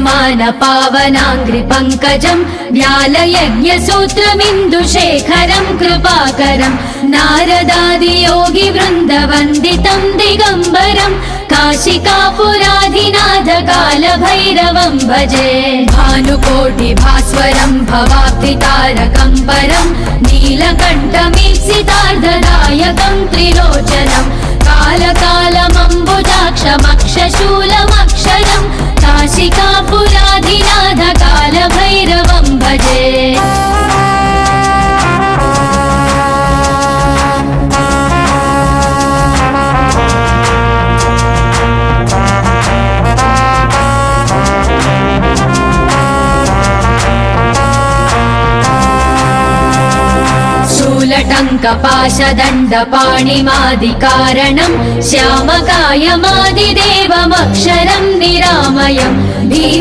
मान पावनाङ्घ्रि पङ्कजम् व्यालयज्ञसूत्रमिन्दुशेखरम् कृपाकरम् नारदादियोगि वृन्दवन्दितम् दिगम्बरम् काशिकापुराधिनाथ कालभैरवम् भजे भानुकोटिभास्वरम् भवाब्धितारकम् परम् नीलकण्ठमीप्सितार्धदायकम् त्रिलोचनम् कालकालमम्बुजाक्षमक्षशूलमक्षरम् काशिकापुराधिनाथ कालभैरवम् भजे शूलटङ्कपाशदण्डपाणिमादिकारणम् श्यामकायमादिदेवमक्षरम् निरामयम् भीम